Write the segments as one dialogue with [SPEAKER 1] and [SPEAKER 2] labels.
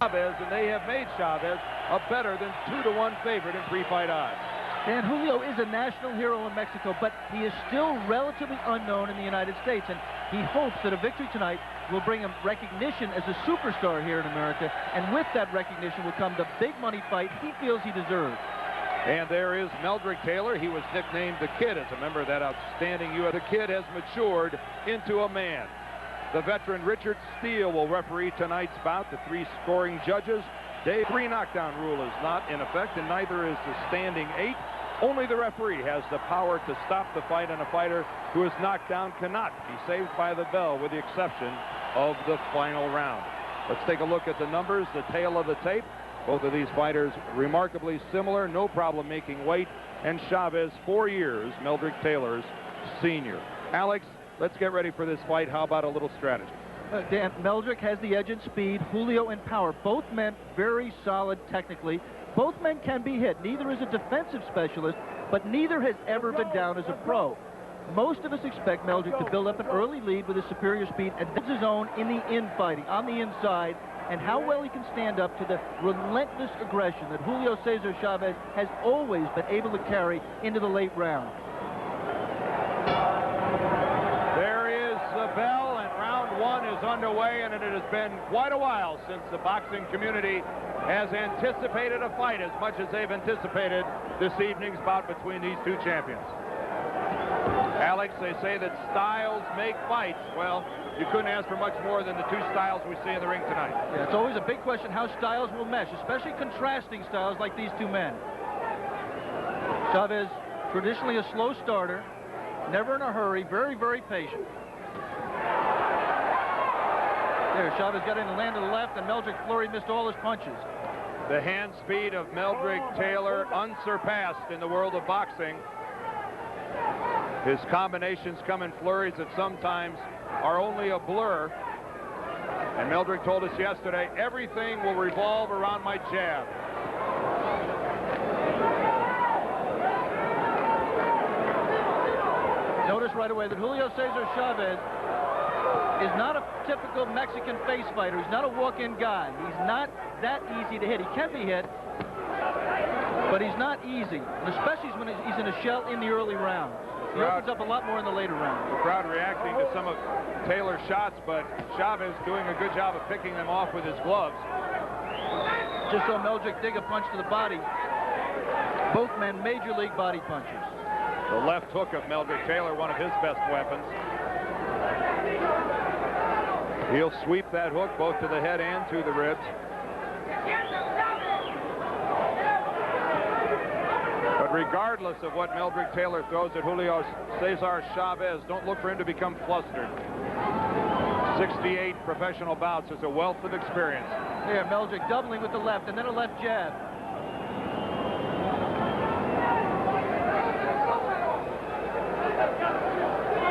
[SPEAKER 1] Chavez, and they have made Chavez a better than 2-to-1 favorite in pre-fight odds.
[SPEAKER 2] And Julio is a national hero in Mexico, but he is still relatively unknown in the United States, and he hopes that a victory tonight will bring him recognition as a superstar here in America, and with that recognition will come the big money fight he feels he deserves.
[SPEAKER 1] And there is Meldrick Taylor. He was nicknamed the Kid as a member of that outstanding U.S. The Kid has matured into a man. The veteran Richard Steele will referee tonight's bout. The 3 scoring judges. The 3 knockdown rule is not in effect, and neither is the standing 8. Only the referee has the power to stop the fight, and a fighter who is knocked down cannot be saved by the bell, with the exception of the final round. Let's take a look at the numbers, the tail of the tape. Both of these fighters remarkably similar, no problem making weight, and Chavez 4 years, Meldrick Taylor's senior. Alex, let's get ready for this fight. How about a little strategy?
[SPEAKER 2] Dan, Meldrick has the edge in speed, Julio in power. Both men very solid technically. Both men can be hit. Neither is a defensive specialist, but neither has ever been down as a pro. Most of us expect Meldrick to build up an early lead with his superior speed and build his own in the infighting, on the inside, and how well he can stand up to the relentless aggression that Julio Cesar Chavez has always been able to carry into the late round.
[SPEAKER 1] There is the bell, and round 1 is underway, and it has been quite a while since the boxing community has anticipated a fight as much as they've anticipated this evening's bout between these 2 champions. Alex, they say that styles make fights. Well, you couldn't ask for much more than the 2 styles we see in the ring tonight.
[SPEAKER 2] Yeah, it's always a big question how styles will mesh, especially contrasting styles like these 2 men. Chavez, traditionally a slow starter, never in a hurry, very, very patient. There, Chavez got in and landed to the left, and Meldrick Fleury missed all his punches.
[SPEAKER 1] The hand speed of Meldrick Taylor, unsurpassed in the world of boxing. His combinations come in flurries that sometimes are only a blur. And Meldrick told us yesterday, everything will revolve around my jab.
[SPEAKER 2] Notice right away that Julio Cesar Chavez is not a typical Mexican face fighter. He's not a walk-in guy. He's not that easy to hit. He can be hit, but he's not easy, and especially when he's in a shell in the early rounds. He opens up a lot more in the later rounds.
[SPEAKER 1] The crowd reacting to some of Taylor's shots, but Chavez doing a good job of picking them off with his gloves.
[SPEAKER 2] Just saw Meldrick dig a punch to the body. Both men major league body punchers.
[SPEAKER 1] The left hook of Meldrick Taylor, one of his best weapons. He'll sweep that hook both to the head and to the ribs. But regardless of what Meldrick Taylor throws at Julio Cesar Chavez, don't look for him to become flustered. 68 professional bouts is a wealth of experience.
[SPEAKER 2] Here, Meldrick doubling with the left, and then a left jab.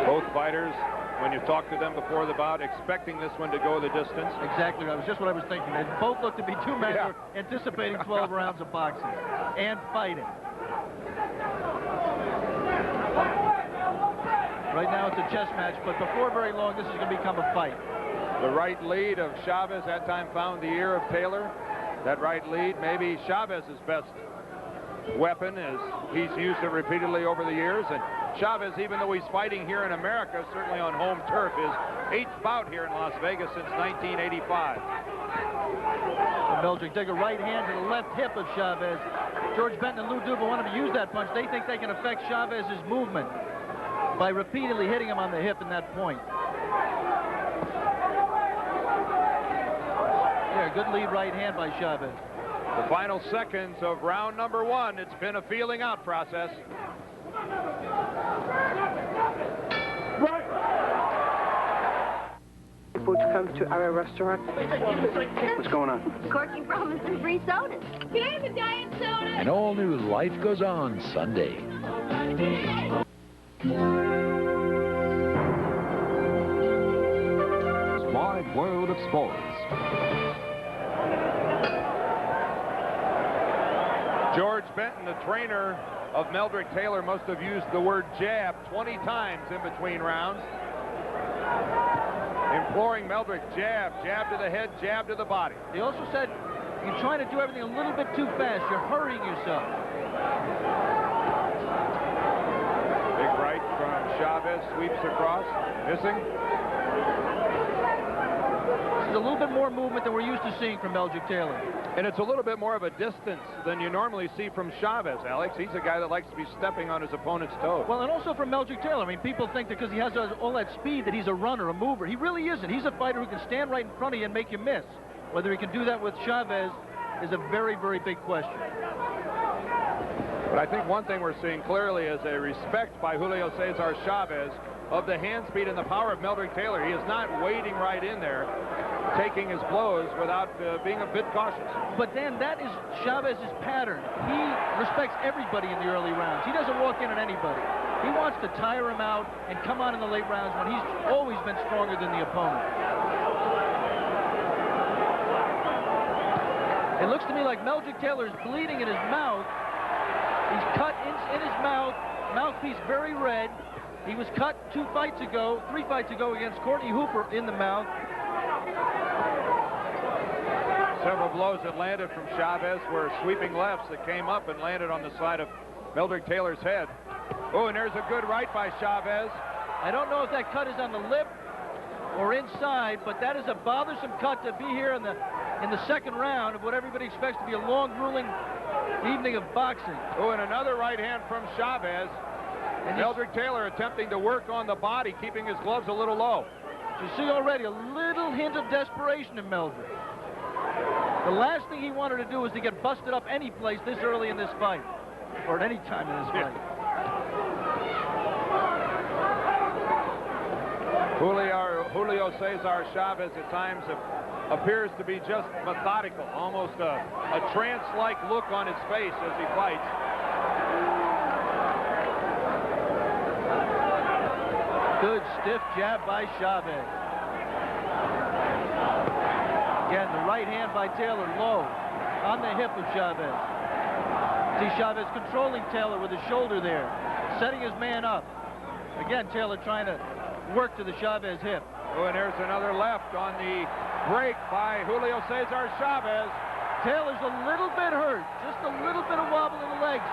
[SPEAKER 1] Both fighters, when you talk to them before the bout, expecting this one to go the distance.
[SPEAKER 2] Exactly. That was just what I was thinking. They both look to be 2 men who are anticipating 12 rounds of boxing and fighting. Right now it's a chess match, but before very long, this is going to become a fight.
[SPEAKER 1] The right lead of Chavez that time found the ear of Taylor. That right lead, maybe Chavez's best weapon, as he's used it repeatedly over the years. And Chavez, even though he's fighting here in America, certainly on home turf, his 8th bout here in Las Vegas since 1985.
[SPEAKER 2] And Meldrick dig a right hand to the left hip of Chavez. George Benton and Lou Duva wanted to use that punch. They think they can affect Chavez's movement by repeatedly hitting him on the hip in that point. Yeah, good lead right hand by Chavez.
[SPEAKER 1] The final seconds of round number 1. It's been a feeling out process.
[SPEAKER 3] People to come to our restaurant.
[SPEAKER 4] What's going on?
[SPEAKER 5] Corky promising free sodas. Can I have a diet soda?
[SPEAKER 6] An all-new Life Goes On Sunday.
[SPEAKER 7] Wide world of sports.
[SPEAKER 1] George Benton, the trainer of Meldrick Taylor, must have used the word jab 20 times in between rounds. Imploring Meldrick, jab to the head, jab to the body.
[SPEAKER 2] He also said, you're trying to do everything a little bit too fast. You're hurrying yourself.
[SPEAKER 1] Big right from Chavez, sweeps across, missing.
[SPEAKER 2] This is a little bit more movement than we're used to seeing from Meldrick Taylor.
[SPEAKER 1] And it's a little bit more of a distance than you normally see from Chavez, Alex. He's a guy that likes to be stepping on his opponent's toes.
[SPEAKER 2] Well, and also from Meldrick Taylor. I mean, people think that because he has all that speed that he's a runner, a mover. He really isn't. He's a fighter who can stand right in front of you and make you miss. Whether he can do that with Chavez is a very, very big question.
[SPEAKER 1] But I think one thing we're seeing clearly is a respect by Julio Cesar Chavez of the hand speed and the power of Meldrick Taylor. He is not wading right in there, taking his blows without being a bit cautious.
[SPEAKER 2] But then that is Chavez's pattern. He respects everybody in the early rounds. He doesn't walk in on anybody. He wants to tire him out and come on in the late rounds when he's always been stronger than the opponent. It looks to me like Meldrick Taylor is bleeding in his mouth. He's cut in his mouth, mouthpiece very red. He was cut 3 fights ago against Courtney Hooper in the mouth.
[SPEAKER 1] Several blows that landed from Chavez were sweeping lefts that came up and landed on the side of Meldrick Taylor's head. Oh, and there's a good right by Chavez.
[SPEAKER 2] I don't know if that cut is on the lip or inside, but that is a bothersome cut to be here in the second round of what everybody expects to be a long, grueling evening of boxing.
[SPEAKER 1] Oh, and another right hand from Chavez. And Meldrick Taylor attempting to work on the body, keeping his gloves a little low.
[SPEAKER 2] You see already a little hint of desperation in Meldrick. The last thing he wanted to do was to get busted up any place this early in this fight, or at any time in this fight. Julio Cesar Chavez at times appears to be just methodical, almost a trance-like look on his face as he fights. Good stiff jab by Chavez. Again, the right hand by Taylor low on the hip of Chavez. See Chavez controlling Taylor with his shoulder there, setting his man up. Again, Taylor trying to work to the Chavez hip.
[SPEAKER 1] Oh, and there's another left on the break by Julio Cesar Chavez.
[SPEAKER 2] Taylor's a little bit hurt, just a little bit of wobble in the legs.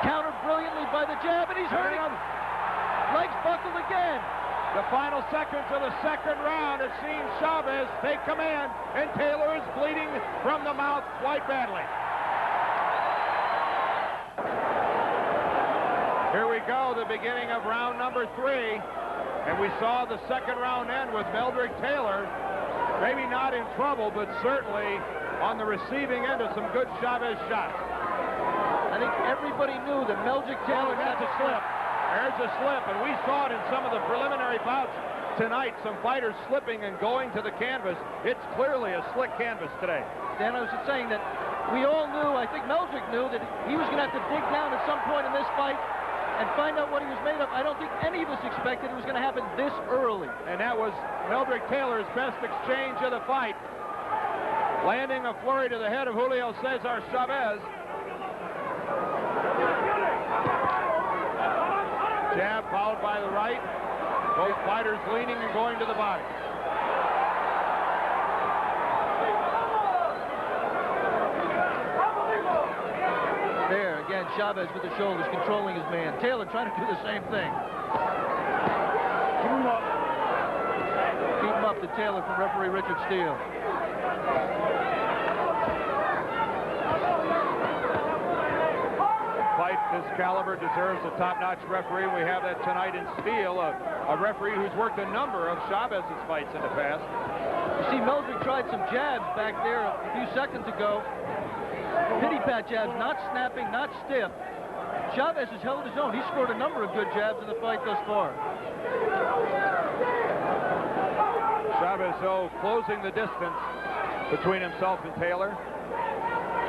[SPEAKER 2] Countered brilliantly by the jab, and he's hurting him. Legs buckled again.
[SPEAKER 1] The final seconds of the second round have seen Chavez take command, and Taylor is bleeding from the mouth quite badly. Here we go, the beginning of round number 3. And we saw the second round end with Meldrick Taylor, maybe not in trouble, but certainly on the receiving end of some good Chavez shots.
[SPEAKER 2] I think everybody knew that Meldrick Taylor had to slip.
[SPEAKER 1] There's a slip, and we saw it in some of the preliminary bouts tonight, some fighters slipping and going to the canvas. It's clearly a slick canvas today.
[SPEAKER 2] Dan, I was just saying that we all knew, I think Meldrick knew, that he was going to have to dig down at some point in this fight and find out what he was made of. I don't think any of us expected it was going to happen this early.
[SPEAKER 1] And that was Meldrick Taylor's best exchange of the fight, landing a flurry to the head of Julio Cesar Chavez. Jab followed by the right. Both fighters leaning and going to the body.
[SPEAKER 2] There, again, Chavez with the shoulders, controlling his man. Taylor trying to do the same thing. Keep him up. Keep him up to Taylor from referee Richard Steele.
[SPEAKER 1] Fight this caliber deserves a top-notch referee. We have that tonight in Steele, a referee who's worked a number of Chavez's fights in the past.
[SPEAKER 2] You see, Meldrick tried some jabs back there a few seconds ago. Pity-pat jabs, not snapping, not stiff. Chavez has held his own. He's scored a number of good jabs in the fight thus far.
[SPEAKER 1] Chavez, though, closing the distance between himself and Taylor.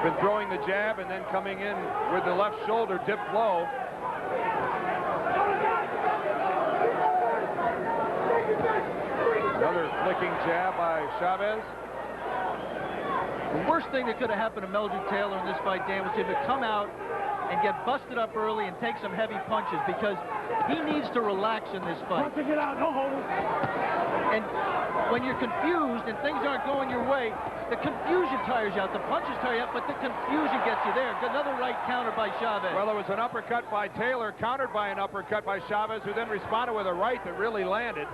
[SPEAKER 1] Been throwing the jab and then coming in with the left shoulder dipped low. Another flicking jab by Chavez.
[SPEAKER 2] The worst thing that could have happened to Meldrick Taylor in this fight, Dan, was if it come out and get busted up early and take some heavy punches, because he needs to relax in this fight. And when you're confused and things aren't going your way, the confusion tires you out. The punches tire you out, but the confusion gets you there. Another right counter by Chavez.
[SPEAKER 1] Well, it was an uppercut by Taylor, countered by an uppercut by Chavez, who then responded with a right that really landed.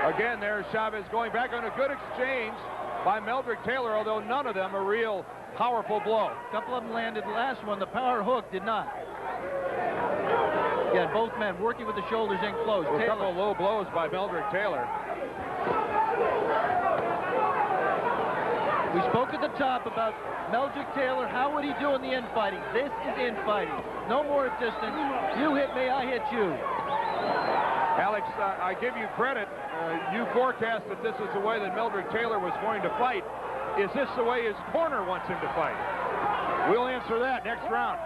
[SPEAKER 1] Again, there's Chavez going back on a good exchange by Meldrick Taylor, although none of them a real powerful blow.
[SPEAKER 2] A couple of them landed. The last one, the power hook, did not. Yeah, both men working with the shoulders in close.
[SPEAKER 1] A couple of low blows by Meldrick Taylor.
[SPEAKER 2] We spoke at the top about Meldrick Taylor. How would he do in the infighting? This is infighting. No more distance. You hit me, I hit you.
[SPEAKER 1] Alex, I give you credit. You forecast that this is the way that Meldrick Taylor was going to fight. Is this the way his corner wants him to fight? We'll answer that next round.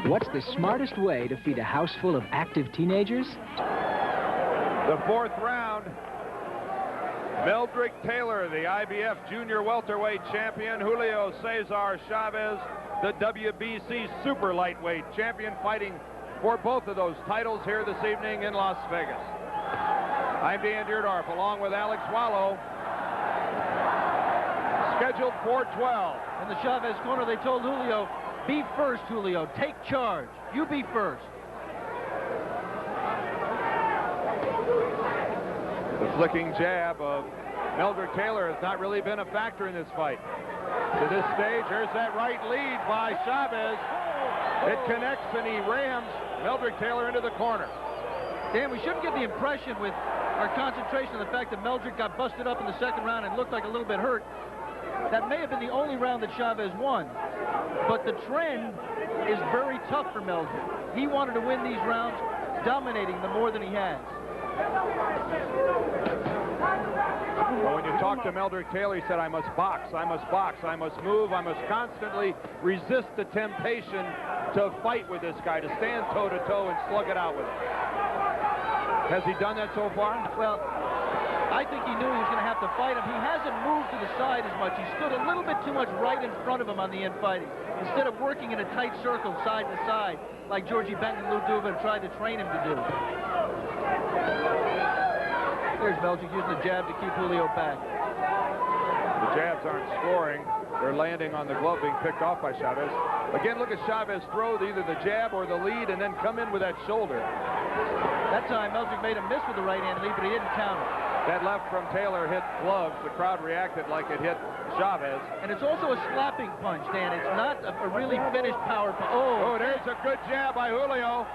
[SPEAKER 8] What's the smartest way to feed a house full of active teenagers?
[SPEAKER 1] The fourth round. Meldrick Taylor, the IBF junior welterweight champion. Julio Cesar Chavez, the WBC super lightweight champion, fighting for both of those titles here this evening in Las Vegas. I'm Dan Deerdorf, along with Alex Wallow. Scheduled for 12.
[SPEAKER 2] In the Chavez corner, they told Julio, be first, Julio. Take charge. You be first.
[SPEAKER 1] The flicking jab of Meldrick Taylor has not really been a factor in this fight. To this stage, here's that right lead by Chavez. It connects and he rams Meldrick Taylor into the corner.
[SPEAKER 2] Dan, we shouldn't get the impression with our concentration on the fact that Meldrick got busted up in the second round and looked like a little bit hurt. That may have been the only round that Chavez won. But the trend is very tough for Meldrick. He wanted to win these rounds, dominating them more than he has.
[SPEAKER 1] Well, when you talk to Meldrick Taylor, he said, I must box, I must box, I must move, I must constantly resist the temptation to fight with this guy, to stand toe-to-toe and slug it out with him. Has he done that so far?
[SPEAKER 2] Well, I think he knew he was going to have to fight him. He hasn't moved to the side as much. He stood a little bit too much right in front of him on the infighting, instead of working in a tight circle side to side, like Georgie Benton and Lou Duva tried to train him to do. There's Meldrick using the jab to keep Julio back.
[SPEAKER 1] The jabs aren't scoring. They're landing on the glove, being picked off by Chavez. Again, look at Chavez throw either the jab or the lead and then come in with that shoulder.
[SPEAKER 2] That time, Meldrick made a miss with the right-hand lead, but he didn't count it.
[SPEAKER 1] That left from Taylor hit gloves. The crowd reacted like it hit Chavez.
[SPEAKER 2] And it's also a slapping punch, Dan. It's not a really finished power punch.
[SPEAKER 1] Oh, there's a good jab by Julio.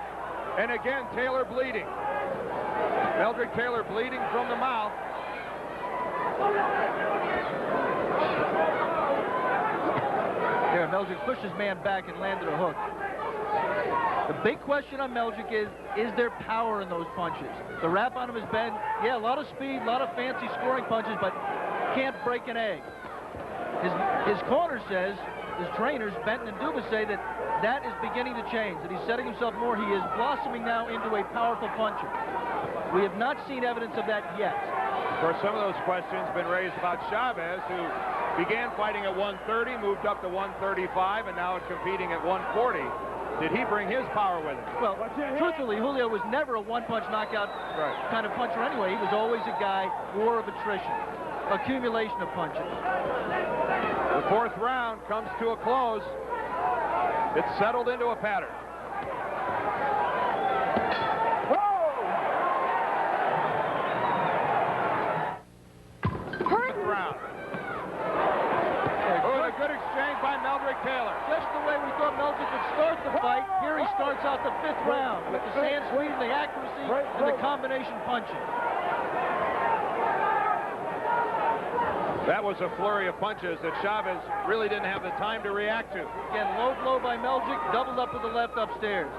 [SPEAKER 1] And again, Taylor bleeding. Meldrick Taylor bleeding from the mouth.
[SPEAKER 2] There, Meldrick pushed his man back and landed a hook. The big question on Meldrick is there power in those punches? The wrap on him has been, yeah, a lot of speed, a lot of fancy scoring punches, but can't break an egg. His corner says, his trainers, Benton and Duba, say that is beginning to change, that he's setting himself more. He is blossoming now into a powerful puncher. We have not seen evidence of that yet.
[SPEAKER 1] Of course, some of those questions have been raised about Chavez, who began fighting at 130, moved up to 135, and now is competing at 140. Did he bring his power with him?
[SPEAKER 2] Well, truthfully, Julio was never a one-punch knockout kind of puncher anyway. He was always a guy, war of attrition, accumulation of punches.
[SPEAKER 1] The fourth round comes to a close. It's settled into a pattern. Fourth round. Oh, a good exchange by Meldrick Taylor.
[SPEAKER 2] Just the way we thought Meldrick would start the fight, here he starts out the fifth round with the sand speed, the accuracy, and the combination punching.
[SPEAKER 1] That was a flurry of punches that Chavez really didn't have the time to react to.
[SPEAKER 2] Again, low blow by Meldrick, doubled up with the left upstairs.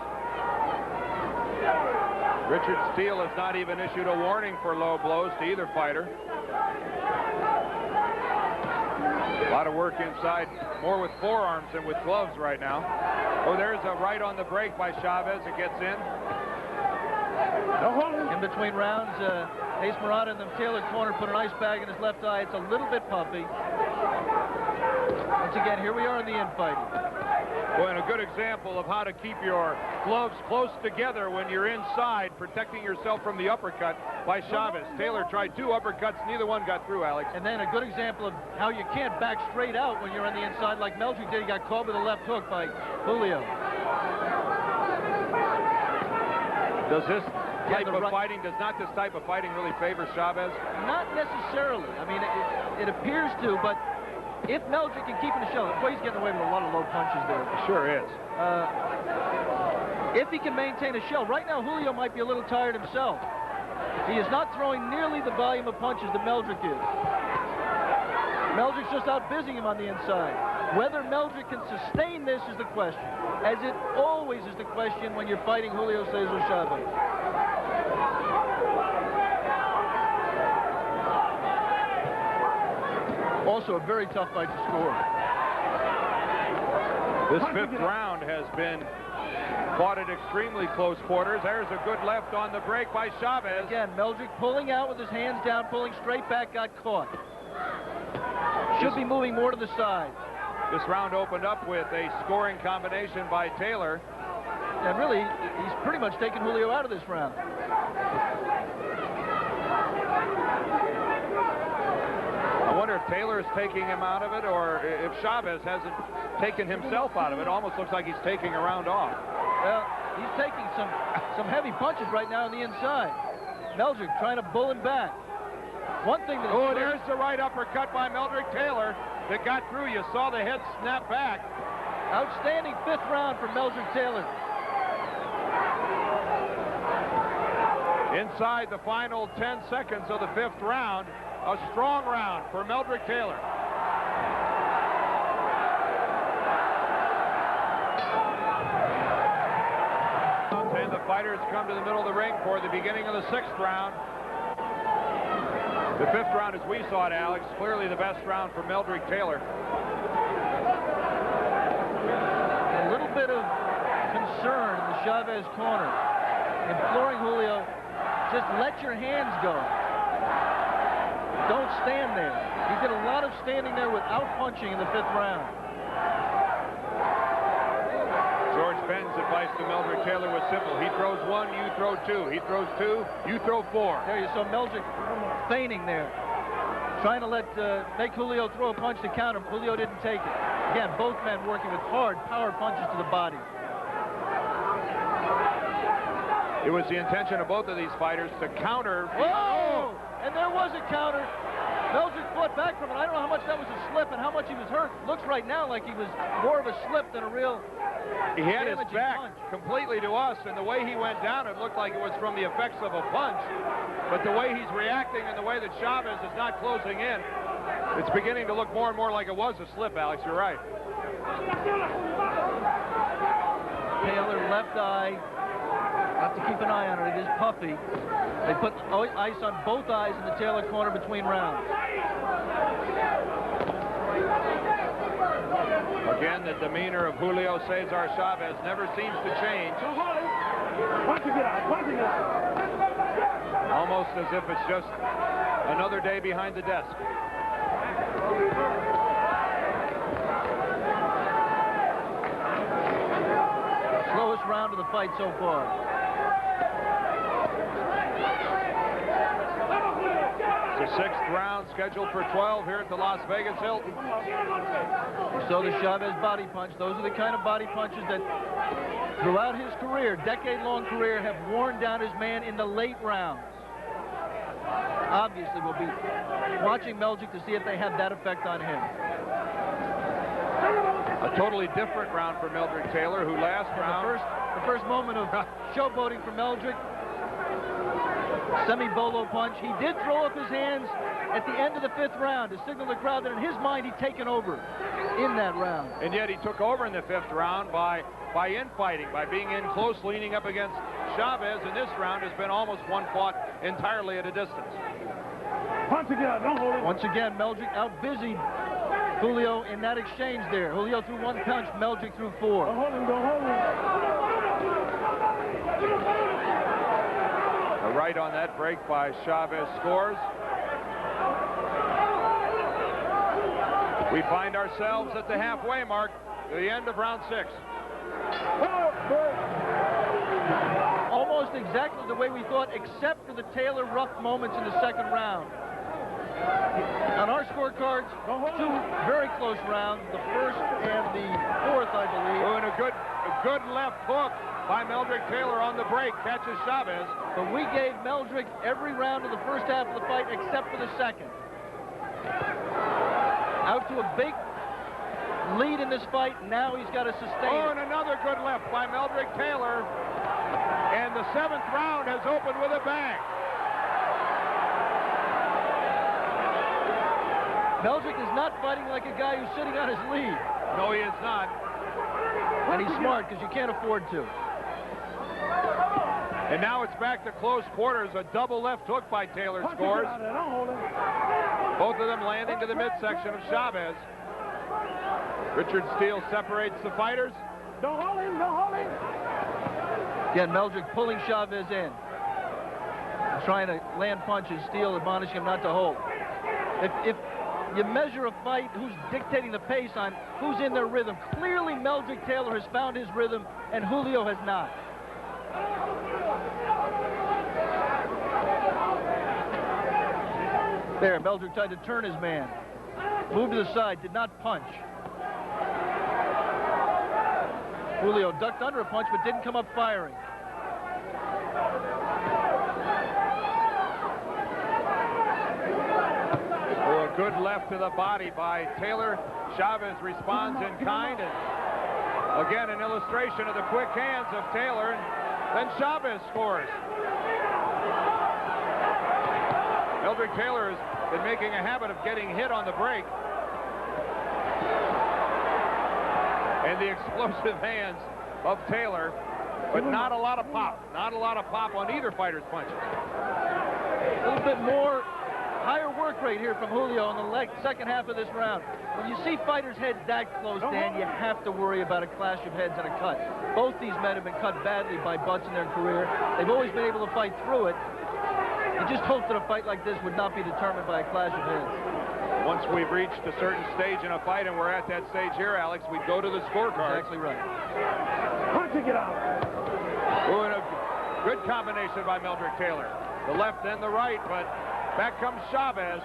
[SPEAKER 1] Richard Steele has not even issued a warning for low blows to either fighter. A lot of work inside, more with forearms than with gloves right now. Oh, there's a right on the break by Chavez. It gets in.
[SPEAKER 2] In between rounds, Ace Murata in the Taylor corner put an ice bag in his left eye. It's a little bit puffy. Once again, here we are in the infighting.
[SPEAKER 1] Well, and a good example of how to keep your gloves close together when you're inside, protecting yourself from the uppercut by Chavez. Taylor tried 2 uppercuts, neither one got through, Alex.
[SPEAKER 2] And then a good example of how you can't back straight out when you're on the inside like Meldrick did. He got caught with a left hook by Julio.
[SPEAKER 1] Does this type of fighting, does not this type of fighting really favor Chavez?
[SPEAKER 2] Not necessarily. I mean, it appears to, but if Meldrick can keep in the show, boy, he's getting away with a lot of low punches there.
[SPEAKER 1] Sure is.
[SPEAKER 2] If he can maintain a shell, right now Julio might be a little tired himself. He is not throwing nearly the volume of punches that Meldrick is. Meldrick's just out busying him on the inside. Whether Meldrick can sustain this is the question, as it always is the question when you're fighting Julio Cesar Chavez. Also a very tough fight to score.
[SPEAKER 1] This 5th round has been fought at extremely close quarters. There's a good left on the break by Chavez.
[SPEAKER 2] Again, Meldrick pulling out with his hands down, pulling straight back, got caught. Should be moving more to the side.
[SPEAKER 1] This round opened up with a scoring combination by Taylor.
[SPEAKER 2] And really, he's pretty much taken Julio out of this round.
[SPEAKER 1] I wonder if Taylor is taking him out of it or if Chavez hasn't taken himself out of it. Almost looks like he's taking a round off.
[SPEAKER 2] Well, he's taking some heavy punches right now on the inside. Meldrick trying to bull him back. One thing that...
[SPEAKER 1] Oh, there's the right uppercut by Meldrick Taylor that got through. You saw the head snap back.
[SPEAKER 2] Outstanding 5th round for Meldrick Taylor.
[SPEAKER 1] Inside the final 10 seconds of the 5th round, a strong round for Meldrick Taylor. And the fighters come to the middle of the ring for the beginning of the 6th round. The 5th round, as we saw it, Alex, clearly the best round for Meldrick Taylor.
[SPEAKER 2] A little bit of concern in the Chavez corner, imploring Julio, just let your hands go. Don't stand there. He did a lot of standing there without punching in the 5th round.
[SPEAKER 1] George Benn's advice to Meldrick Taylor was simple. He throws 1, you throw 2. He throws 2, you throw 4.
[SPEAKER 2] There you saw Meldrick feigning there, trying to make Julio throw a punch to counter him. Julio didn't take it. Again, both men working with hard power punches to the body.
[SPEAKER 1] It was the intention of both of these fighters to counter.
[SPEAKER 2] Whoa! And there was a counter. Meldrick fought back from it. I don't know how much that was a slip and how much he was hurt. Looks right now like he was more of a slip than a real
[SPEAKER 1] He had his back
[SPEAKER 2] punch
[SPEAKER 1] completely to us, and the way he went down, it looked like it was from the effects of a punch. But the way he's reacting and the way that Chavez is not closing in, it's beginning to look more and more like it was a slip, Alex. You're right.
[SPEAKER 2] Taylor, left eye. Have to keep an eye on it. It is puffy. They put ice on both eyes in the Taylor corner between rounds.
[SPEAKER 1] Again, the demeanor of Julio Cesar Chavez never seems to change. Almost as if it's just another day behind the desk.
[SPEAKER 2] Slowest round of the fight so far.
[SPEAKER 1] The 6th round scheduled for 12 here at the Las Vegas Hilton.
[SPEAKER 2] So the Chavez body punch, those are the kind of body punches that throughout his career, decade-long career, have worn down his man in the late rounds. Obviously, we'll be watching Meldrick to see if they have that effect on him.
[SPEAKER 1] A totally different round for Meldrick Taylor, who last round...
[SPEAKER 2] The first moment of showboating for Meldrick. Semi-bolo punch. He did throw up his hands at the end of the 5th round to signal the crowd that in his mind he'd taken over in that round.
[SPEAKER 1] And yet he took over in the 5th round by infighting, by being in close, leaning up against Chavez, and this round has been almost one fought entirely at a distance.
[SPEAKER 2] Once again, Meldrick out-busied Julio in that exchange there. Julio threw 1 punch, Meldrick threw 4.
[SPEAKER 1] A right on that break by Chavez scores. We find ourselves at the halfway mark, the end of round 6.
[SPEAKER 2] Almost exactly the way we thought, except for the Taylor rough moments in the second round. On our scorecards, 2 very close rounds, the first and the fourth, I believe.
[SPEAKER 1] Oh, and a good left hook by Meldrick Taylor on the break, catches Chavez.
[SPEAKER 2] But we gave Meldrick every round of the first half of the fight except for the second. Out to a big lead in this fight. Now he's got to sustain
[SPEAKER 1] Oh,
[SPEAKER 2] it.
[SPEAKER 1] and another good left by Meldrick Taylor. And the 7th round has opened with a bang.
[SPEAKER 2] Meldrick is not fighting like a guy who's sitting on his lead.
[SPEAKER 1] No, he is not.
[SPEAKER 2] And he's smart because you can't afford to.
[SPEAKER 1] And now it's back to close quarters. A double left hook by Taylor scores. Both of them landing to the midsection of Chavez. Richard Steele separates the fighters.
[SPEAKER 9] Don't hold him, don't hold him.
[SPEAKER 2] Again, Meldrick pulling Chavez in. Trying to land punches. Steele admonishing him not to hold. If you measure a fight, who's dictating the pace on who's in their rhythm. Clearly, Meldrick Taylor has found his rhythm, and Julio has not. There, Meldrick tried to turn his man. Moved to the side, did not punch. Julio ducked under a punch, but didn't come up firing.
[SPEAKER 1] Oh, a good left to the body by Taylor. Chavez responds in kind, and again an illustration of the quick hands of Taylor, and then Chavez scores. Meldrick Taylor has been making a habit of getting hit on the break. And the explosive hands of Taylor, but not a lot of pop. Not a lot of pop on either fighter's punches.
[SPEAKER 2] A little bit more higher work rate here from Julio in the second half of this round. When you see fighters' heads that close, Dan, you have to worry about a clash of heads and a cut. Both these men have been cut badly by butts in their career. They've always been able to fight through it. You just hope that a fight like this would not be determined by a clash of heads.
[SPEAKER 1] Once we've reached a certain stage in a fight, and we're at that stage here, Alex, we go to the scorecard.
[SPEAKER 2] Exactly right.
[SPEAKER 9] Punch it out.
[SPEAKER 1] Oh, and a good combination by Meldrick Taylor. The left and the right, but back comes Chavez.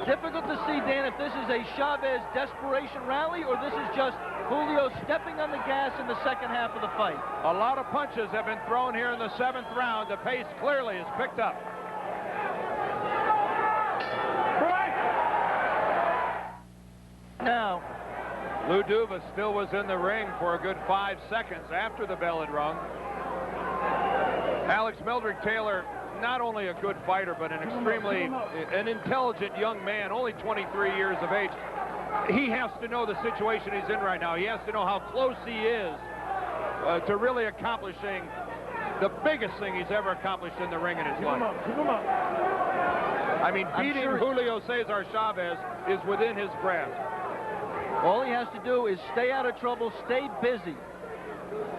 [SPEAKER 2] Difficult to see, Dan, if this is a Chavez desperation rally or this is just Julio stepping on the gas in the second half of the fight.
[SPEAKER 1] A lot of punches have been thrown here in the 7th round. The pace clearly is picked up.
[SPEAKER 2] Now,
[SPEAKER 1] Lou Duva still was in the ring for a good 5 seconds after the bell had rung. Alex, Meldrick Taylor, not only a good fighter, but an intelligent young man, only 23 years of age. He has to know the situation he's in right now. He has to know how close he is to really accomplishing the biggest thing he's ever accomplished in the ring in his life.
[SPEAKER 9] Keep him up.
[SPEAKER 1] I mean, beating Julio Cesar Chavez is within his grasp.
[SPEAKER 2] all he has to do is stay out of trouble, stay busy,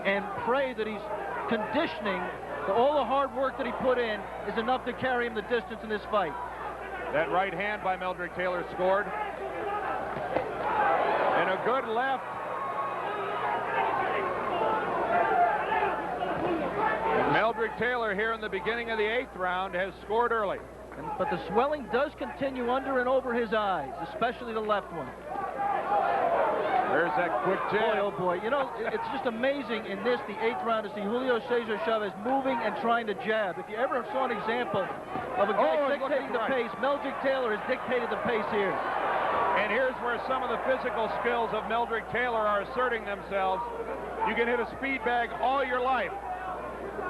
[SPEAKER 2] and pray that he's conditioning. All the hard work that he put in is enough to carry him the distance in this fight.
[SPEAKER 1] That right hand by Meldrick Taylor scored. And a good left. Meldrick Taylor here in the beginning of the 8th round has scored early.
[SPEAKER 2] But the swelling does continue under and over his eyes, especially the left one.
[SPEAKER 1] There's that quick jab.
[SPEAKER 2] Boy, oh boy. You know, it's just amazing in this, the 8th round, to see Julio Cesar Chavez moving and trying to jab. If you ever saw an example of a guy dictating the pace, Meldrick Taylor has dictated the pace here.
[SPEAKER 1] And here's where some of the physical skills of Meldrick Taylor are asserting themselves. You can hit a speed bag all your life,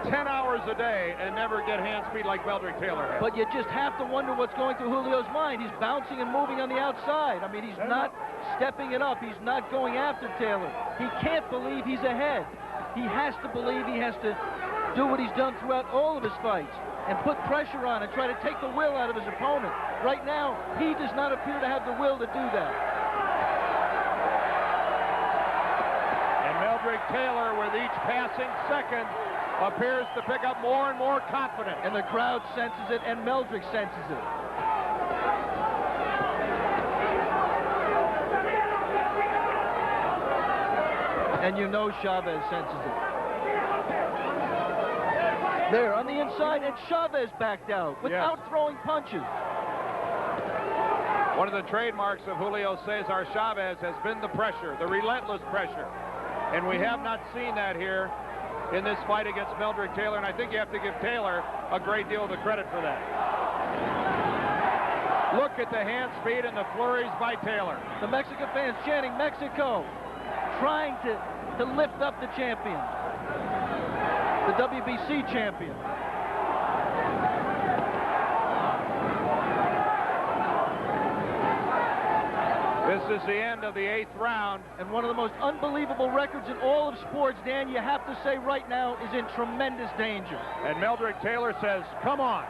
[SPEAKER 1] 10 hours a day, and never get hand speed like Meldrick Taylor has.
[SPEAKER 2] But you just have to wonder what's going through Julio's mind. He's bouncing and moving on the outside. I mean, he's not stepping it up. He's not going after Taylor. He can't believe he's ahead. He has to believe he has to do what he's done throughout all of his fights and put pressure on and try to take the will out of his opponent. Right now, he does not appear to have the will to do that.
[SPEAKER 1] And Meldrick Taylor, with each passing second, appears to pick up more and more confidence.
[SPEAKER 2] And the crowd senses it, and Meldrick senses it. And you know Chavez senses it. There, on the inside, and Chavez backed out without throwing punches.
[SPEAKER 1] One of the trademarks of Julio Cesar Chavez has been the pressure, the relentless pressure. And we have not seen that here in this fight against Meldrick Taylor, and I think you have to give Taylor a great deal of the credit for that. Look at the hand speed and the flurries by Taylor.
[SPEAKER 2] The Mexican fans chanting Mexico, trying to lift up the champion, the WBC champion.
[SPEAKER 1] This is the end of the 8th round.
[SPEAKER 2] And one of the most unbelievable records in all of sports, Dan, you have to say right now, is in tremendous danger.
[SPEAKER 1] And Meldrick Taylor says, come on.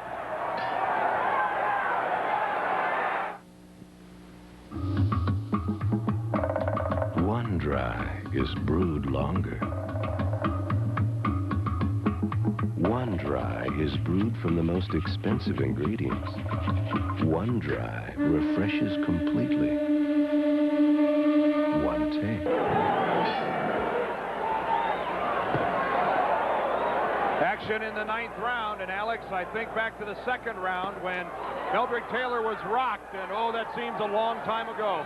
[SPEAKER 10] One dry is brewed longer. One dry is brewed from the most expensive ingredients. One dry refreshes completely. One take.
[SPEAKER 1] Action in the 9th round, and Alex, I think back to the 2nd round when Meldrick Taylor was rocked, and oh, that seems a long time ago.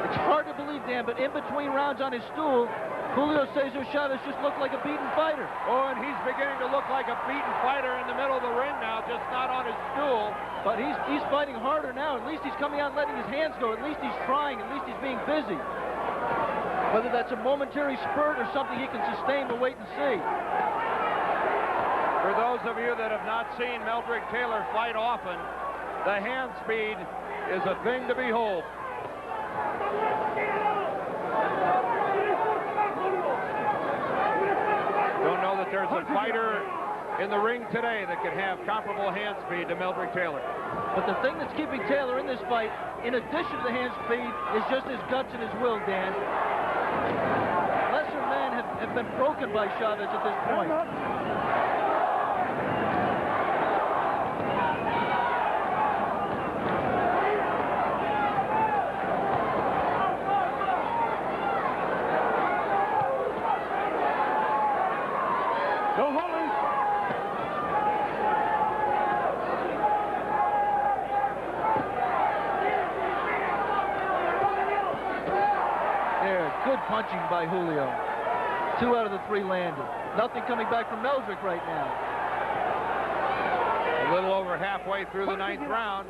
[SPEAKER 2] It's hard to believe, Dan, but in between rounds on his stool, Julio Cesar Chavez just looked like a beaten fighter.
[SPEAKER 1] Oh, and he's beginning to look like a beaten fighter in the middle of the ring now, just not on his stool.
[SPEAKER 2] But he's fighting harder now. At least he's coming out and letting his hands go. At least he's trying. At least he's being busy. Whether that's a momentary spurt or something he can sustain, we'll wait and see.
[SPEAKER 1] For those of you that have not seen Meldrick Taylor fight often, the hand speed is a thing to behold. Don't know that there's a fighter in the ring today that can have comparable hand speed to Meldrick Taylor.
[SPEAKER 2] But the thing that's keeping Taylor in this fight, in addition to the hand speed, is just his guts and his will, Dan. Lesser men have been broken by Chavez at this point. Good punching by Julio. 2 out of the 3 landed. Nothing coming back from Meldrick right now.
[SPEAKER 1] A little over halfway through the 9th round.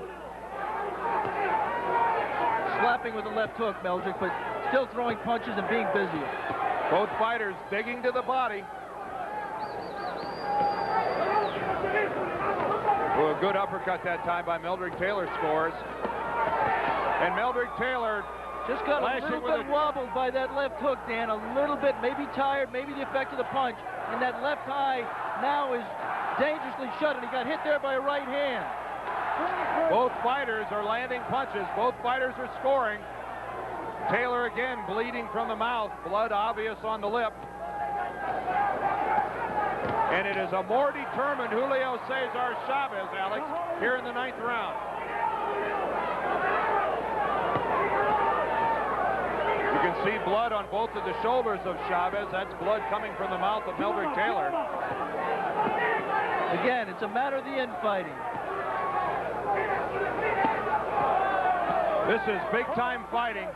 [SPEAKER 2] Slapping with the left hook, Meldrick, but still throwing punches and being busy.
[SPEAKER 1] Both fighters digging to the body. Well, a good uppercut that time by Meldrick Taylor scores. And Meldrick Taylor
[SPEAKER 2] just got a little bit wobbled by that left hook, Dan. A little bit, maybe tired, maybe the effect of the punch. And that left eye now is dangerously shut, and he got hit there by a right hand.
[SPEAKER 1] Both fighters are landing punches. Both fighters are scoring. Taylor again bleeding from the mouth, blood obvious on the lip. And it is a more determined Julio Cesar Chavez, Alex, here in the 9th round. You can see blood on both of the shoulders of Chavez. That's blood coming from the mouth of Meldrick Taylor.
[SPEAKER 2] Again, it's a matter of the infighting.
[SPEAKER 1] This is big-time fighting.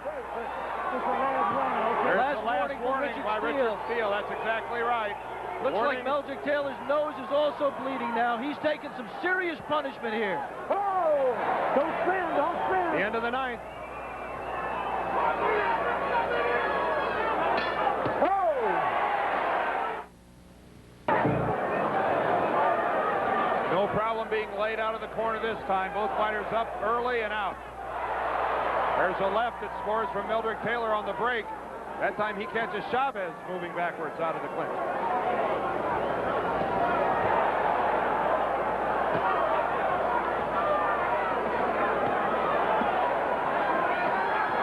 [SPEAKER 1] There's
[SPEAKER 2] Last
[SPEAKER 1] the last warning by Richard Steele. That's exactly right.
[SPEAKER 2] Looks like Meldrick Taylor's nose is also bleeding now. He's taking some serious punishment here.
[SPEAKER 9] Oh! Don't spin, don't spin.
[SPEAKER 1] The end of the 9th. No problem being laid out of the corner this time. Both fighters up early and out. There's a left that scores from Meldrick Taylor on the break. That time he catches Chavez moving backwards out of the clinch.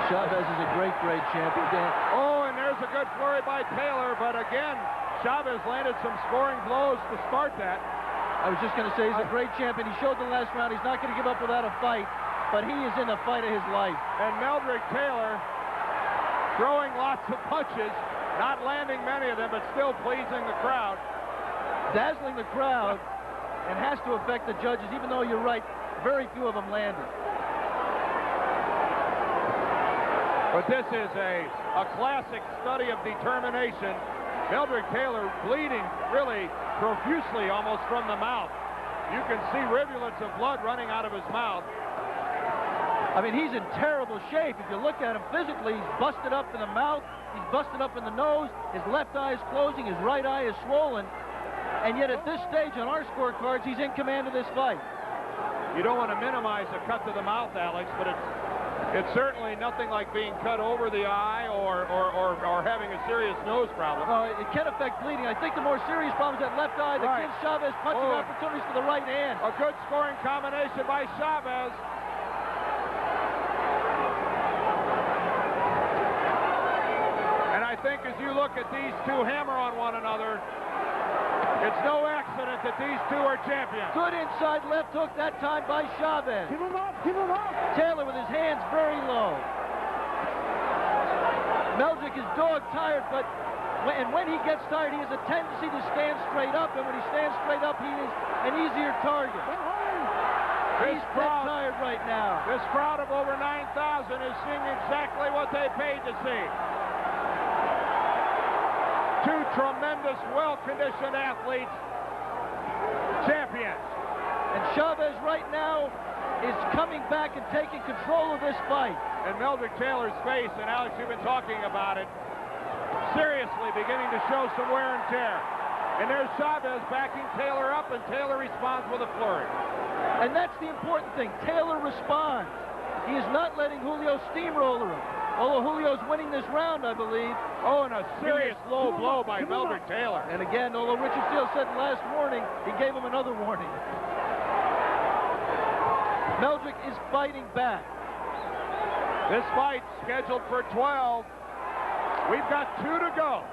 [SPEAKER 2] Chavez is a great champion, Dan.
[SPEAKER 1] Oh, and there's a good flurry by Taylor, but again, Chavez landed some scoring blows to start that.
[SPEAKER 2] I was just going to say he's a great champion. He showed the last round he's not going to give up without a fight, but he is in the fight of his life.
[SPEAKER 1] And Meldrick Taylor throwing lots of punches, not landing many of them, but still pleasing the crowd.
[SPEAKER 2] Dazzling the crowd, and has to affect the judges, even though you're right, very few of them landed.
[SPEAKER 1] But this is a classic study of determination. Meldrick Taylor bleeding really profusely almost from the mouth. You can see rivulets of blood running out of his mouth.
[SPEAKER 2] I mean, he's in terrible shape. If you look at him physically, he's busted up in the mouth, he's busted up in the nose, his left eye is closing, his right eye is swollen, and yet at this stage on our scorecards, he's in command of this fight.
[SPEAKER 1] You don't want to minimize a cut to the mouth, Alex, but it's certainly nothing like being cut over the eye or having a serious nose problem.
[SPEAKER 2] It can affect bleeding. I think the more serious problem is that left eye that gives Chavez punching opportunities to the right hand.
[SPEAKER 1] A good scoring combination by Chavez. And I think as you look at these two hammer on one another, it's no accident that these two are champions.
[SPEAKER 2] Good inside left hook that time by Chavez.
[SPEAKER 9] Keep him up, keep him up.
[SPEAKER 2] Taylor with his hands very low. Meldrick is dog-tired, but when he gets tired, he has a tendency to stand straight up, and when he stands straight up, he is an easier target. He's dead tired right now.
[SPEAKER 1] This crowd of over 9,000 is seeing exactly what they paid to see. Two tremendous, well-conditioned athletes, champions.
[SPEAKER 2] And Chavez right now is coming back and taking control of this fight.
[SPEAKER 1] And Meldrick Taylor's face, and Alex, you've been talking about it, seriously beginning to show some wear and tear. And there's Chavez backing Taylor up, and Taylor responds with a flurry.
[SPEAKER 2] And that's the important thing. Taylor responds. He is not letting Julio steamroller him. Although Julio's winning this round, I believe.
[SPEAKER 1] Oh, and a serious low blow by Meldrick Taylor.
[SPEAKER 2] And again, although Richard Steele said last warning, he gave him another warning. Meldrick is fighting back.
[SPEAKER 1] This fight scheduled for 12. We've got 2 to go.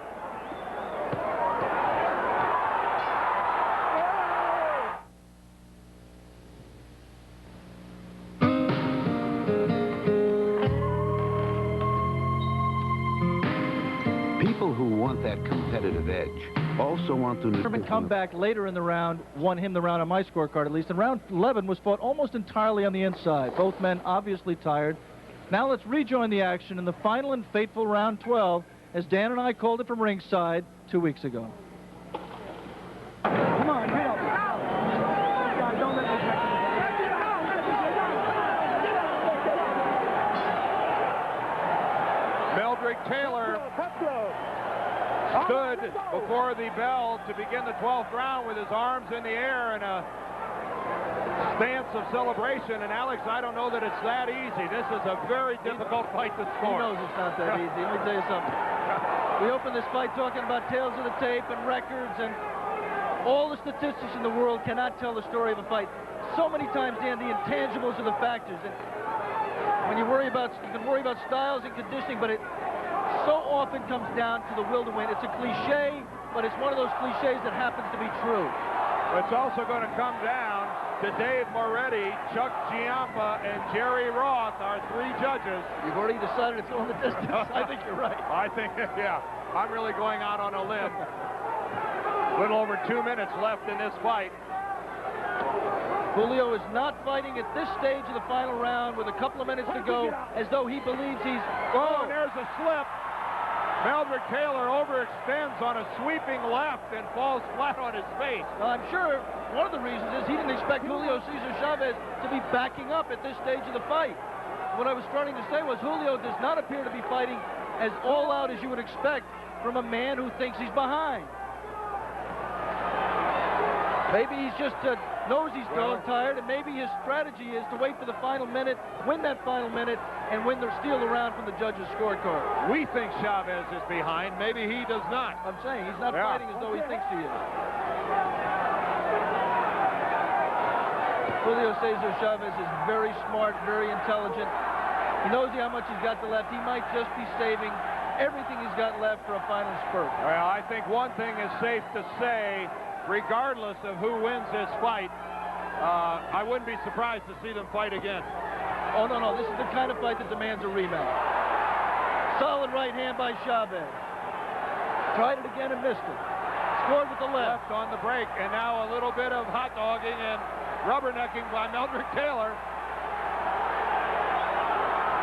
[SPEAKER 10] People who want that competitive edge also want to...
[SPEAKER 2] German comeback later in the round won him the round on my scorecard, at least. And round 11 was fought almost entirely on the inside. Both men obviously tired. Now let's rejoin the action in the final and fateful round 12, as Dan and I called it from ringside 2 weeks ago.
[SPEAKER 9] Come on, get up. Don't let this happen.
[SPEAKER 1] Meldrick Taylor stood before the bell to begin the 12th round with his arms in the air in a stance of celebration. And Alex, I don't know that it's that easy. This is a very difficult fight to score.
[SPEAKER 2] He knows it's not that easy. Let me tell you something. We opened this fight talking about tales of the tape and records, and all the statistics in the world cannot tell the story of a fight. So many times, Dan, the intangibles are the factors. And when you can worry about styles and conditioning, but it so often comes down to the will to win. It's a cliche, but it's one of those cliches that happens to be true.
[SPEAKER 1] It's also going to come down to Dave Moretti, Chuck Giampa, and Jerry Roth, our 3 judges.
[SPEAKER 2] You've already decided to throw in the distance. I think you're right.
[SPEAKER 1] I think, yeah, I'm really going out on a limb. A little over 2 minutes left in this fight.
[SPEAKER 2] Julio is not fighting at this stage of the final round with a couple of minutes to go, as though he believes he's...
[SPEAKER 1] Oh, and there's a slip. Meldrick Taylor overextends on a sweeping left and falls flat on his face.
[SPEAKER 2] Well, I'm sure one of the reasons is he didn't expect Julio Cesar Chavez to be backing up at this stage of the fight. What I was starting to say was Julio does not appear to be fighting as all out as you would expect from a man who thinks he's behind. Maybe he's just knows he's dog-tired, and maybe his strategy is to wait for the final minute, win that final minute, and steal the round from the judge's scorecard.
[SPEAKER 1] We think Chavez is behind. Maybe he does not.
[SPEAKER 2] I'm saying he's not fighting as though he thinks he is. Julio Cesar Chavez is very smart, very intelligent. He knows how much he's got to left. He might just be saving everything he's got left for a final spurt.
[SPEAKER 1] Well, I think one thing is safe to say, regardless of who wins this fight, I wouldn't be surprised to see them fight again.
[SPEAKER 2] Oh, no, this is the kind of fight that demands a rematch. Solid right hand by Chavez. Tried it again and missed it. Scored with the left.
[SPEAKER 1] On the break, and now a little bit of hot dogging and rubbernecking by Meldrick Taylor.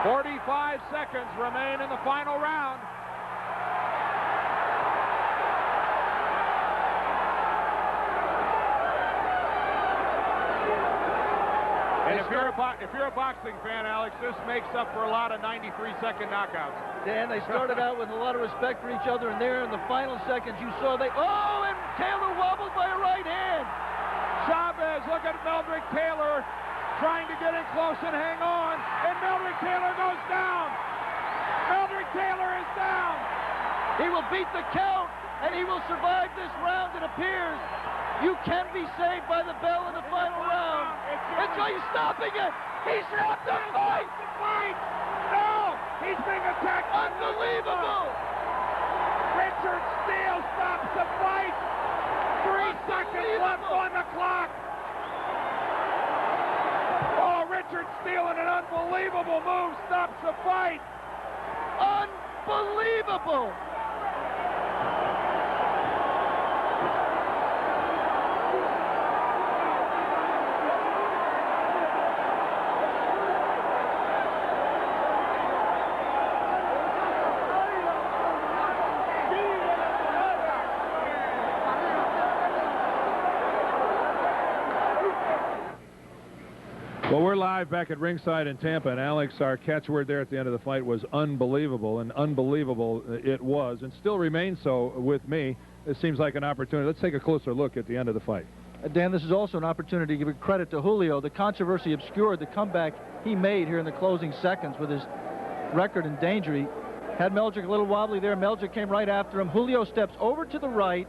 [SPEAKER 1] 45 seconds remain in the final round. And if you're a boxing fan, Alex, this makes up for a lot of 93-second knockouts.
[SPEAKER 2] Dan, they started out with a lot of respect for each other, and there in the final seconds you saw and Taylor wobbled by a right hand.
[SPEAKER 1] Chavez, look at Meldrick Taylor trying to get in close and hang on, and Meldrick Taylor goes down. Meldrick Taylor is down.
[SPEAKER 2] He will beat the count, and he will survive this round, it appears. You can be saved by the bell in the final round. He's stopping it. He stopped the fight.
[SPEAKER 1] No, he's being attacked.
[SPEAKER 2] Unbelievable.
[SPEAKER 1] Richard Steele stops the fight. 3 seconds left on the clock. Oh, Richard Steele in an unbelievable move stops the fight.
[SPEAKER 2] Unbelievable.
[SPEAKER 1] Well, we're live back at ringside in Tampa, and Alex, our catchword there at the end of the fight was unbelievable, and unbelievable it was, and still remains so with me. It seems like an opportunity. Let's take a closer look at the end of the fight.
[SPEAKER 2] Dan, this is also an opportunity to give credit to Julio. The controversy obscured the comeback he made here in the closing seconds with his record in danger. He had Meldrick a little wobbly there. Meldrick came right after him. Julio steps over to the right,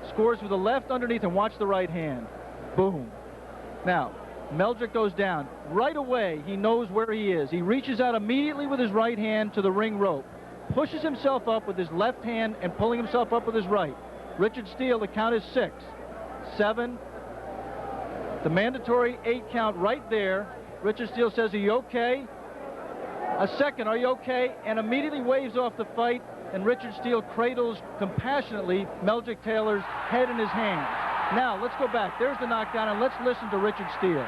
[SPEAKER 2] scores with the left underneath, and watch the right hand. Boom. Now, Meldrick goes down. Right away, he knows where he is. He reaches out immediately with his right hand to the ring rope, pushes himself up with his left hand and pulling himself up with his right. Richard Steele, the count is 6, 7, the mandatory 8 count right there. Richard Steele says, "Are you okay?" A second, "Are you okay?" and immediately waves off the fight, and Richard Steele cradles compassionately Meldrick Taylor's head in his hands. Now, let's go back. There's the knockdown, and let's listen to Richard Steele.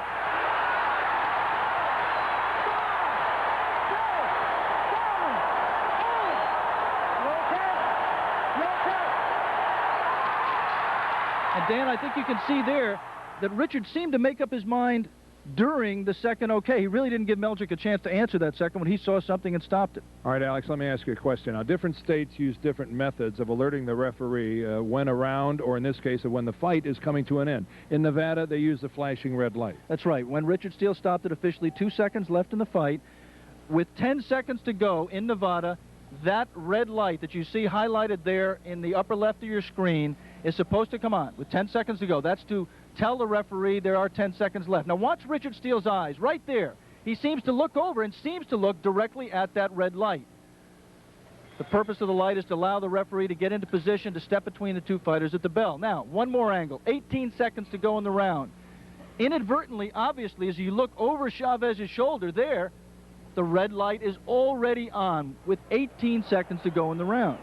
[SPEAKER 2] And Dan, I think you can see there that Richard seemed to make up his mind during the second okay. He really didn't give Meldrick a chance to answer that second when he saw something and stopped it.
[SPEAKER 1] All right, Alex, let me ask you a question. Now, different states use different methods of alerting the referee when a round, or in this case, when the fight is coming to an end. In Nevada, they use the flashing red light.
[SPEAKER 2] That's right. When Richard Steele stopped it officially, 2 seconds left in the fight, with 10 seconds to go in Nevada, that red light that you see highlighted there in the upper left of your screen is supposed to come on with 10 seconds to go. That's to tell the referee there are 10 seconds left. Now watch Richard Steele's eyes right there. He seems to look over and seems to look directly at that red light. The purpose of the light is to allow the referee to get into position to step between the two fighters at the bell. Now, one more angle. 18 seconds to go in the round. Inadvertently, obviously, as you look over Chavez's shoulder there, the red light is already on with 18 seconds to go in the round.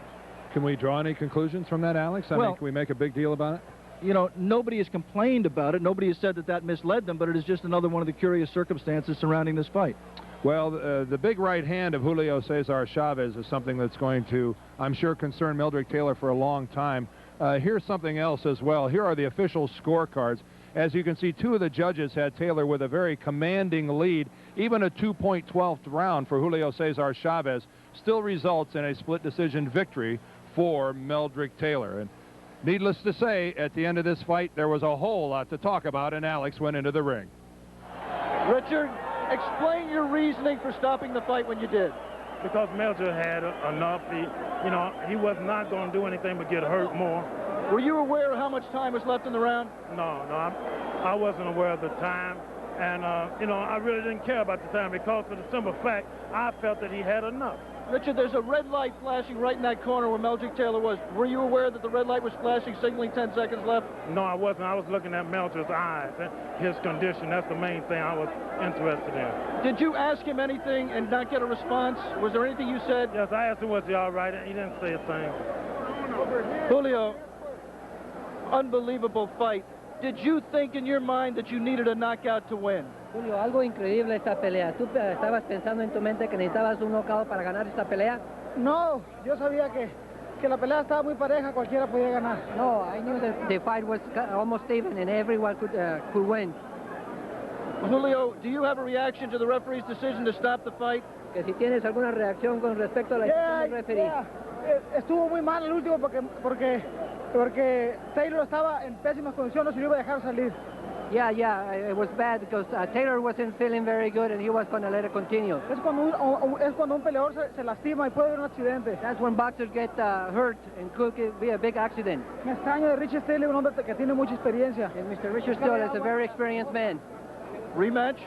[SPEAKER 1] Can we draw any conclusions from that, Alex? I mean, can we make a big deal about it?
[SPEAKER 2] You know, nobody has complained about it. Nobody has said that that misled them, but it is just another one of the curious circumstances surrounding this fight.
[SPEAKER 1] Well, the big right hand of Julio Cesar Chavez is something that's going to, I'm sure, concern Meldrick Taylor for a long time. Here's something else as well. Here are the official scorecards. As you can see, 2 of the judges had Taylor with a very commanding lead. Even a 2.12th round for Julio Cesar Chavez still results in a split decision victory for Meldrick Taylor. And needless to say, at the end of this fight, there was a whole lot to talk about, and Alex went into the ring.
[SPEAKER 2] Richard, explain your reasoning for stopping the fight when you did.
[SPEAKER 9] Because Meldrick had enough. He was not going to do anything but get hurt more.
[SPEAKER 2] Were you aware of how much time was left in the round?
[SPEAKER 9] No, I wasn't aware of the time. And, I really didn't care about the time because of the simple fact I felt that he had enough.
[SPEAKER 2] Richard, there's a red light flashing right in that corner where Meldrick Taylor was. Were you aware that the red light was flashing, signaling 10 seconds left?
[SPEAKER 9] No, I wasn't. I was looking at Meldrick's eyes, his condition. That's the main thing I was interested in.
[SPEAKER 2] Did you ask him anything and not get a response? Was there anything you said?
[SPEAKER 9] Yes, I asked him, was he all right? He didn't say a thing.
[SPEAKER 2] Julio, unbelievable fight. Did you think in your mind that you needed a knockout to win?
[SPEAKER 11] Julio, algo increíble esta pelea. ¿Tú estabas pensando en tu mente que necesitabas un knockout para ganar esta pelea?
[SPEAKER 12] No, yo sabía que la pelea estaba muy pareja, cualquiera podía ganar.
[SPEAKER 11] No, I knew that the fight was almost even and everyone could win.
[SPEAKER 2] Julio, do you have a reaction to the referee's decision to stop the fight?
[SPEAKER 11] Que si tienes alguna reacción con respecto a la decisión del referee.
[SPEAKER 12] Yeah. Estuvo muy mal el último porque Taylor estaba en pésimas condiciones y no iba a dejar salir.
[SPEAKER 11] Yeah, it was bad because Taylor wasn't feeling very good and he was going to let it continue.
[SPEAKER 12] Es cuando un peleador se lastima y puede haber un accidente.
[SPEAKER 11] That's when boxers get hurt and could be a big accident.
[SPEAKER 12] Me extraño de Richard Steele, un hombre que tiene mucha experiencia.
[SPEAKER 11] And Mr. Richard Steele is a very experienced man.
[SPEAKER 2] Rematch?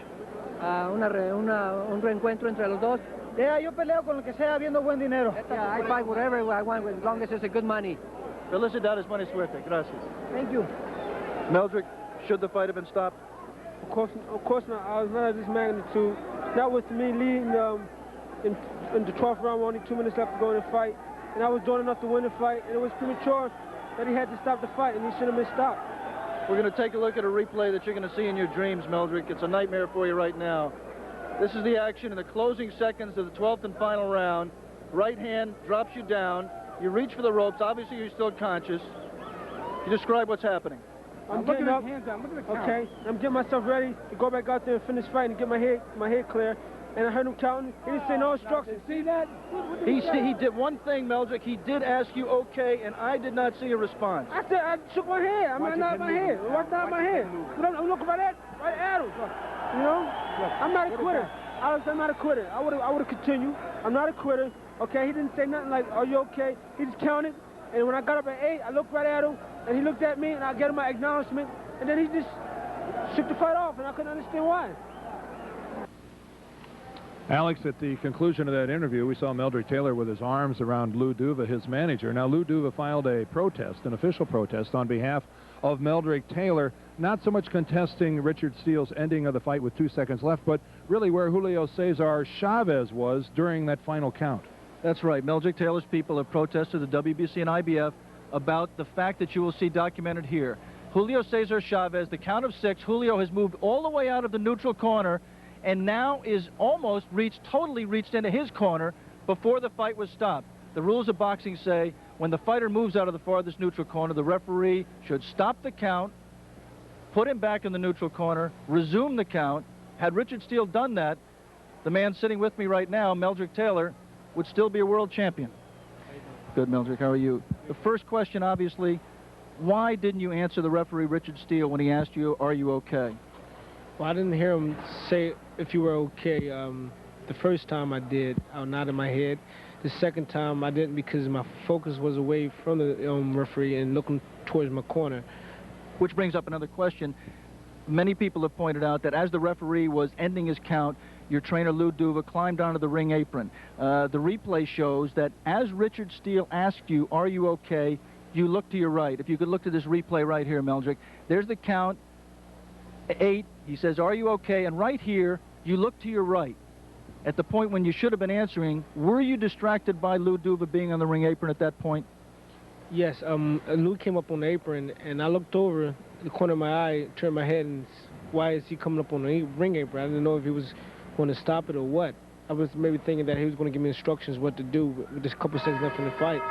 [SPEAKER 11] Un reencuentro entre los dos.
[SPEAKER 12] Yeah, yo peleo con el que sea viendo buen dinero.
[SPEAKER 11] Yeah, I fight whatever I want as long as it's a good money.
[SPEAKER 2] Felicidades, buena suerte. Gracias.
[SPEAKER 12] Thank you.
[SPEAKER 2] Meldrick, should the fight have been stopped?
[SPEAKER 13] Of course not. I was not at this magnitude. That was to me leading in the 12th round, only 2 minutes left to go in the fight. And I was doing enough to win the fight. And it was premature that he had to stop the fight, and he should have been stopped.
[SPEAKER 2] We're going to take a look at a replay that you're going to see in your dreams, Meldrick. It's a nightmare for you right now. This is the action in the closing seconds of the 12th and final round. Right hand drops you down. You reach for the ropes. Obviously, you're still conscious. You describe what's happening.
[SPEAKER 13] I'm getting up. Okay, I'm getting myself ready to go back out there and finish fighting and get my head clear. And I heard him counting. He didn't say no instructions. See that?
[SPEAKER 2] He did one thing, Meldrick. He did ask you okay, and I did not see a response.
[SPEAKER 13] I said I shook my head. I'm not my head. Watch out my head. I'm looking right at him. You know? I'm not a quitter. I'm not a quitter. I would have continued. I'm not a quitter. Okay, he didn't say nothing like, are you okay? He just counted. And when I got up at 8, I looked right at him, and he looked at me, and I gave him my acknowledgement. And then he just shook the fight off, and I couldn't understand why.
[SPEAKER 1] Alex, at the conclusion of that interview, we saw Meldrick Taylor with his arms around Lou Duva, his manager. Now, Lou Duva filed a protest, an official protest, on behalf of Meldrick Taylor, not so much contesting Richard Steele's ending of the fight with 2 seconds left, but really where Julio Cesar Chavez was during that final count.
[SPEAKER 2] That's right. Meldrick Taylor's people have protested the WBC and IBF about the fact that you will see documented here. Julio Cesar Chavez, the count of 6, Julio has moved all the way out of the neutral corner and now is almost totally reached into his corner before the fight was stopped. The rules of boxing say when the fighter moves out of the farthest neutral corner, the referee should stop the count, put him back in the neutral corner, resume the count. Had Richard Steele done that, the man sitting with me right now, Meldrick Taylor, would still be a world champion. Good, Meldrick. How are you? The first question, obviously, why didn't you answer the referee, Richard Steele, when he asked you, are you okay?
[SPEAKER 13] Well, I didn't hear him say if you were okay. The first time I did, I nodded my head. The second time I didn't because my focus was away from the referee and looking towards my corner.
[SPEAKER 2] Which brings up another question. Many people have pointed out that as the referee was ending his count, your trainer Lou Duva climbed onto the ring apron. The replay shows that as Richard Steele asked you, are you okay, you look to your right. If you could look to this replay right here, Meldrick, there's the count, 8. He says, are you okay? And right here, you look to your right. At the point when you should have been answering, were you distracted by Lou Duva being on the ring apron at that point?
[SPEAKER 13] Yes, Lou came up on the apron, and I looked over the corner of my eye, turned my head, and why is he coming up on the ring apron? I didn't know if he was going to stop it or what. I was maybe thinking that he was going to give me instructions what to do with just a couple seconds left in the fight.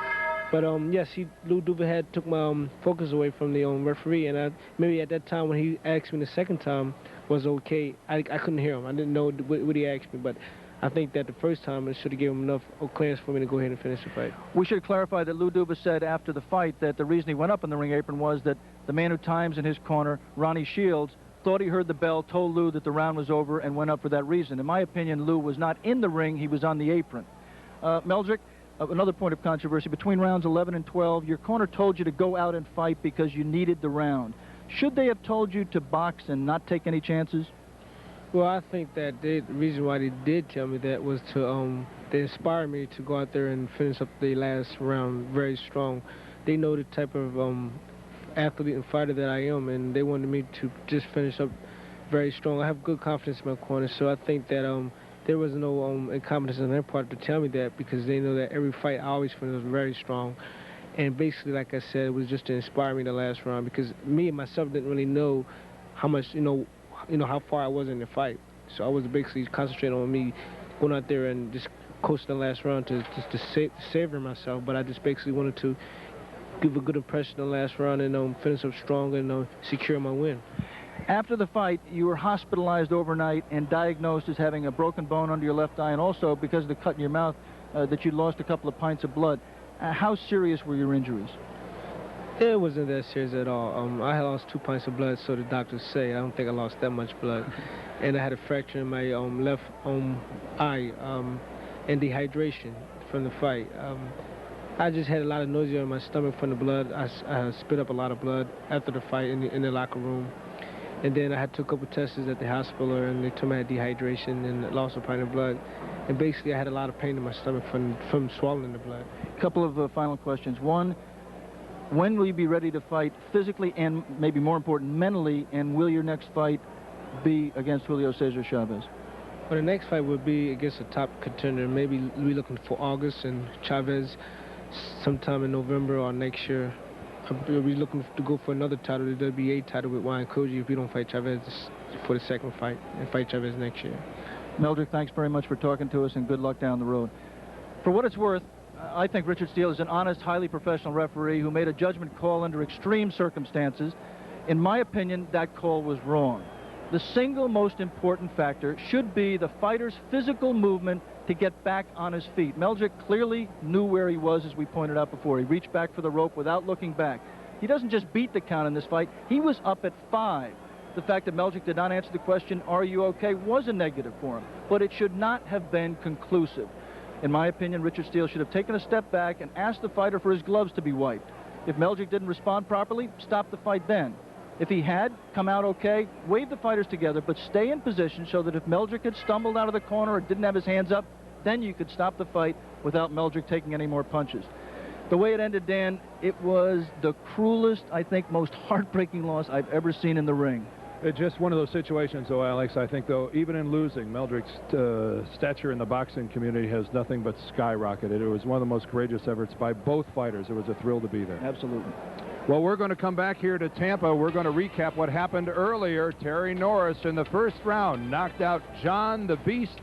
[SPEAKER 13] But yes, Lou Duva took my focus away from the referee, and maybe at that time when he asked me the second time was okay, I couldn't hear him. I didn't know what he asked me, but I think that the first time it should have given him enough clearance for me to go ahead and finish the fight.
[SPEAKER 2] We should clarify that Lou Duva said after the fight that the reason he went up on the ring apron was that the man who times in his corner, Ronnie Shields, thought he heard the bell, told Lou that the round was over, and went up for that reason. In my opinion, Lou was not in the ring, he was on the apron. Meldrick, another point of controversy, between rounds 11 and 12, your corner told you to go out and fight because you needed the round. Should they have told you to box and not take any chances?
[SPEAKER 13] Well, I think that the reason why they did tell me that was to they inspire me to go out there and finish up the last round very strong. They know the type of athlete and fighter that I am, and they wanted me to just finish up very strong. I have good confidence in my corner, so I think that there was no incompetence on their part to tell me that, because they know that every fight I always finish very strong. And basically, like I said, it was just to inspire me the last round, because me and myself didn't really know how much, how far I was in the fight. So I was basically concentrating on me going out there and just coasting the last round to savor myself. But I just basically wanted to give a good impression in the last round and finish up strong and secure my win.
[SPEAKER 2] After the fight, you were hospitalized overnight and diagnosed as having a broken bone under your left eye, and also because of the cut in your mouth that you lost a couple of pints of blood. How serious were your injuries?
[SPEAKER 13] It wasn't that serious at all. I had lost 2 pints of blood, so the doctors say. I don't think I lost that much blood. And I had a fracture in my left eye and dehydration from the fight. I just had a lot of nausea in my stomach from the blood. I spit up a lot of blood after the fight in the locker room. And then I had took a couple tests at the hospital, and they told me I had dehydration and loss of pint of blood. And basically, I had a lot of pain in my stomach from swallowing the blood.
[SPEAKER 2] A couple of final questions. One, when will you be ready to fight physically and, maybe more important, mentally, and will your next fight be against Julio Cesar Chavez?
[SPEAKER 13] Well, the next fight would be against a top contender. Maybe we're looking for August, and Chavez sometime in November or next year. We'll be looking to go for another title, the WBA title with Juan Koji, if we don't fight Chavez for the second fight, and fight Chavez next year.
[SPEAKER 2] Meldrick, thanks very much for talking to us, and good luck down the road. For what it's worth, I think Richard Steele is an honest, highly professional referee who made a judgment call under extreme circumstances. In my opinion, that call was wrong. The single most important factor should be the fighter's physical movement to get back on his feet. Meldrick clearly knew where he was, as we pointed out before. He reached back for the rope without looking back. He doesn't just beat the count in this fight. He was up at 5. The fact that Meldrick did not answer the question, "Are you okay?" was a negative for him, but it should not have been conclusive. In my opinion, Richard Steele should have taken a step back and asked the fighter for his gloves to be wiped. If Meldrick didn't respond properly, stop the fight then. If he had come out okay, wave the fighters together, but stay in position so that if Meldrick had stumbled out of the corner or didn't have his hands up, then you could stop the fight without Meldrick taking any more punches. The way it ended, Dan, it was the cruelest, I think, most heartbreaking loss I've ever seen in the ring.
[SPEAKER 1] It's just one of those situations, though, Alex. I think, though, even in losing, Meldrick's stature in the boxing community has nothing but skyrocketed. It was one of the most courageous efforts by both fighters. It was a thrill to be there.
[SPEAKER 2] Absolutely.
[SPEAKER 1] Well, we're going to come back here to Tampa. We're going to recap what happened earlier. Terry Norris in the first round knocked out John the Beast